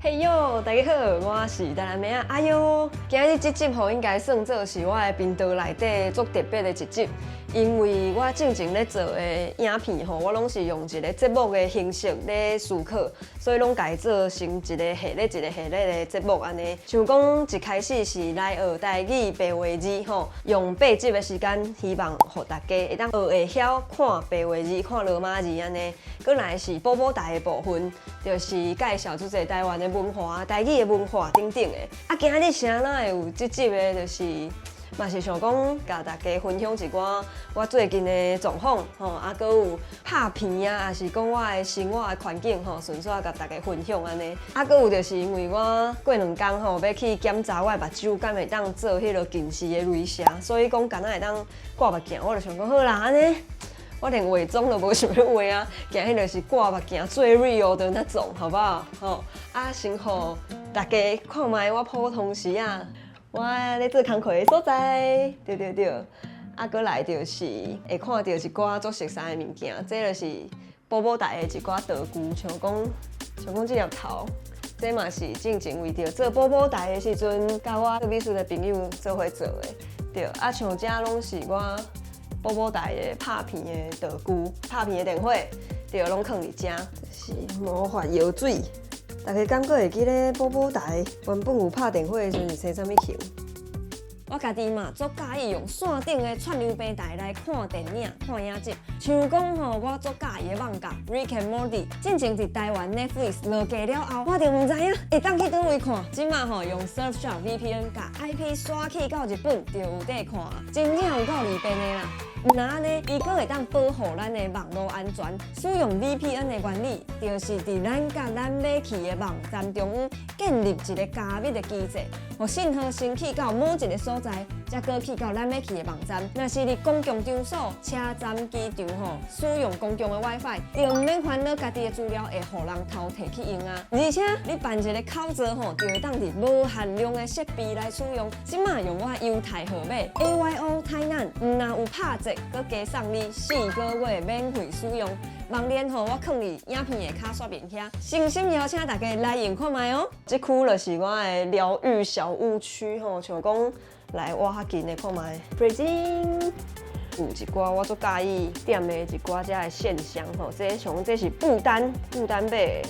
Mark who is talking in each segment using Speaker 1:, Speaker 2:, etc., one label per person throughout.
Speaker 1: 嘿哟，大家好，我是台南妹仔阿优。今日这集应该算作是我的频道内底足特别的一集，因为我正经咧做的影片我拢是用一个节目的形式咧思考，所以拢改做成一个系列的节目安尼。像讲一开始是来学台语白话字用8集的时间，希望互大家会当学会晓看白话字、看罗马字安尼。过来是宝宝台的部分，就是介绍即个台湾的文化、台语的文化等等的。啊，今日啥哪会有这集的，就是嘛是想讲，甲大家分享一寡我最近的状况啊，搁有拍片啊，也是讲我的生活的环境顺续甲大家分享安尼。啊，搁有就是因为我过2天要去检查我的目睭敢会当做迄落近视的雷射，所以讲敢若会当挂目镜，我就想讲好啦安尼。我连伪装都无想要画啊，今日就是挂目镜最 real 的那种，好不好？啊，先互大家看卖我普通时啊，我咧做工课的所在，对。啊，搁来就是会看到一寡足熟悉的物件，这就是宝宝台的一寡道具，像讲这粒头，这嘛是正经为着做宝宝台的时阵，甲我美术的朋友做伙做的，对。啊，像这拢是我宝宝台的拍片的道具、拍片的电火，对，拢放伫遮，就是魔法药水。大家敢阁会记咧宝宝台原本有拍电火的时阵是生啥物球？我家己嘛足介意用线顶的串流平台来看电影、看影集，像讲我足介意的网剧《Rick and Morty》，进前伫台湾 Netflix 落架了后，我就唔知影会当去倒位看。即马用 Surfshark VPN 甲 IP 刷起到日本就有得看，真正有够利便的啦。那安尼，伊阁会当保护咱的网络安全。使用 VPN 的原理，就是伫咱甲咱买去的网站中央建立一个加密的机制，互信号先去到某一个所在，才过去到咱要去的网站。若是伫公共场所、车站、机场使用公共的 WiFi， 就唔免烦恼家己的资料会互人偷摕去用啊。而且你办一个口罩就会当伫无限量的设备来使用。即马用我优待号码 AYO 台南，若有拍折。佮加送你4个月免费使用，网链我放伫影片的卡刷面遐，诚心邀请大家来用看卖哦。这区就是我的疗愈小屋区像讲来我较近的看卖。Freezing 有一寡我足介意点的一寡遮的线香这是布单买的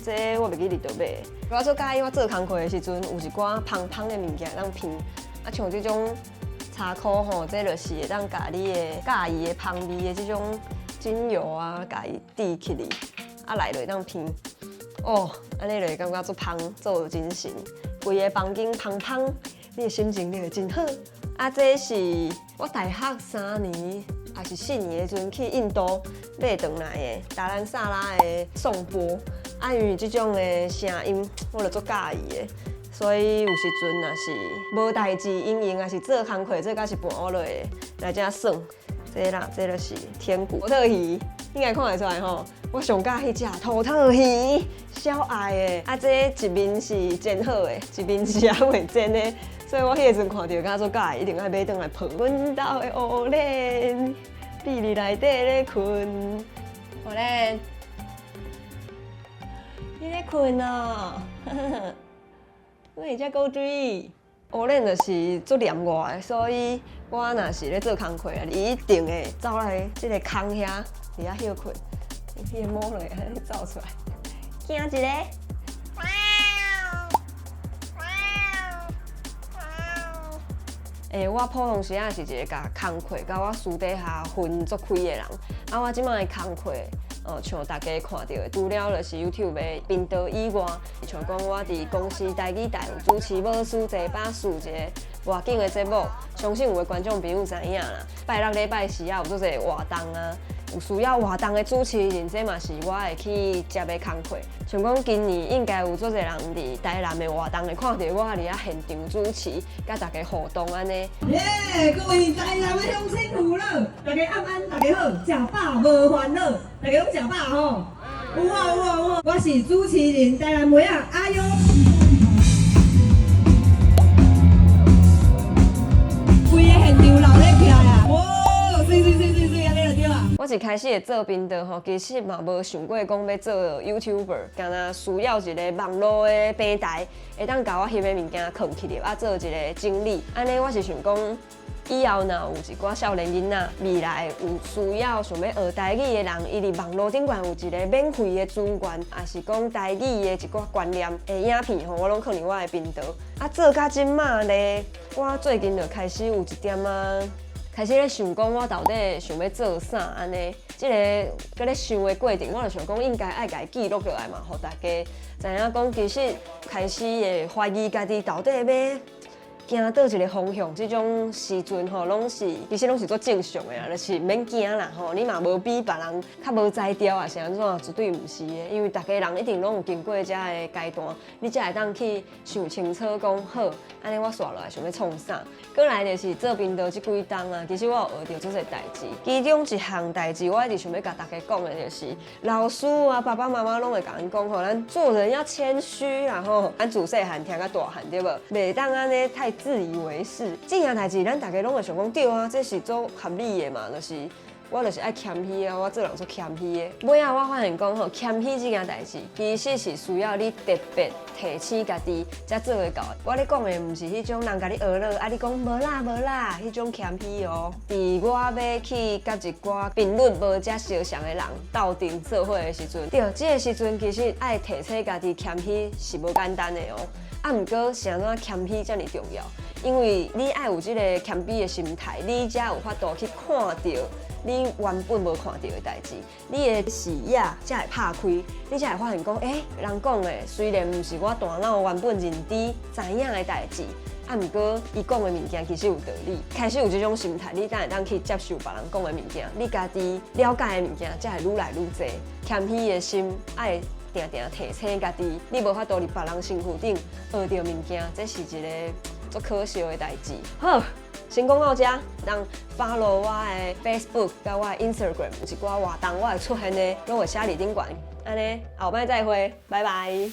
Speaker 1: 这我袂记伫倒买的。我足介意我做工课的时阵有一寡香香的物件当片，啊像这种。茶箍这就是会当甲你的介意的香味的这种精油啊，甲伊滴起哩，啊来就会当喷，安尼就会感觉足香，做真神，规个房间香香，你的心情就会真好。啊，这是我大学3年还是4年的时阵去印度买回来的达兰萨拉的颂钵，啊，因为这种的声音我就足介意的。所以有时阵若是无代志，因用也是做工课，做甲是盘落的来遮耍。这啦，这就是天骨土特鱼，应该看得出来吼。我上喜欢食土特鱼，小爱的。啊，这一面是煎好的，一面是还未煎的，所以我迄个阵看到，敢做介，一定爱买回来泡。阮兜的乌莲，被你内底咧困。乌莲，你咧困哦？你遮够水，乌莲就是足黏我的，所以我若是咧做工课啊，一定会走来即个空遐，伫遐休困，伊个毛落安尼走出来，惊一个。我普通时啊是一个甲工课甲我私底下分足开的人，啊，我即摆的工课。像大家看到的，除了就是 YouTube 的频道以外，像讲我伫公司台语台有主持《无输这把输》一个外景的节目，相信有的观众朋友知影啦。拜六礼拜四啊，有做者活动啊，有需要活动的主持人，这嘛是我会去接的工课。像讲今年应该有做者人伫台南的活动会看到我伫遐现场主持，甲大家互动安尼。
Speaker 2: 耶！各位台南的乡亲父老，大家晚安，大家好，食饱无烦恼，大家拢食饱吼。有啊，我是主持人台南妹仔阿优。规个现场闹热起来啊！哇，是，安尼就对啊。
Speaker 1: 我一开始会做频道吼，其实嘛无想过讲要做 YouTuber， 干那需要一个网络的平台，会当甲我翕的物件藏起来，做一个整理。安尼我是想讲，以后若有一寡少年囡仔，未来有需要想要学台语的人，伊伫网络顶悬有一个免费的资源，也是讲台语的一寡观念的影片吼，我拢放伫我的频道。做到即马咧，我最近就开始有一点开始咧想讲，我到底想要做啥安尼？即个搁咧想的过程，我就想讲应该爱家记录落来嘛，互大家知影讲，其实开始会怀疑家己到底要行倒一个方向。即种时阵吼，其实拢是做正常的啦，就是免惊啦吼。你嘛无比别人较无才调啊，是安怎？绝对毋是的，因为大家人一定拢有经过遮个阶段，你才会当去想清楚讲好，安尼我刷落来想要创啥。过来就是做频道即几冬啊，其实我有学到做些代志。其中一项代志，我一直想要甲大家讲的就是，老师啊、爸爸妈妈拢会甲咱讲吼，咱做人要谦虚啦吼。咱自细汉听到大汉对无？袂当安尼太自以为是。这件代志，咱大家拢会想讲对啊，这是做合理的嘛，就是我就是爱谦虚啊，我做人做谦虚的。尾仔我发现讲吼，谦虚这件代志，其实是需要你特别提醒家己才做会到的。我咧讲的毋是迄种人甲你学了，啊你讲无啦无啦，迄种谦虚哦。伫我要去甲一寡评论无遮相像的人斗阵做伙的时阵，对，这个时阵其实爱提醒家己谦虚是无简单的哦。毋过是安怎谦虚遮尔重要？因为你爱有即个谦虚的心态，你才有法度去看到你原本无看到的代志，你的视野才会拍开，你才会发现讲，人讲的虽然毋是我大脑原本认知知影的代志，毋过伊讲的物件其实有道理。开始有这种心态，你才会当去接受别人讲的物件，你家己了解的物件才会愈来愈多。谦虚的心爱定定提醒家己，你无法度伫别人身躯顶学到物件，这是一个足可笑的代志。好。先讲到这，当 follow 我的 Facebook 甲我的 Instagram， 有一寡活动我会出现的，拢会写伫顶悬。安尼，后摆再会，拜拜。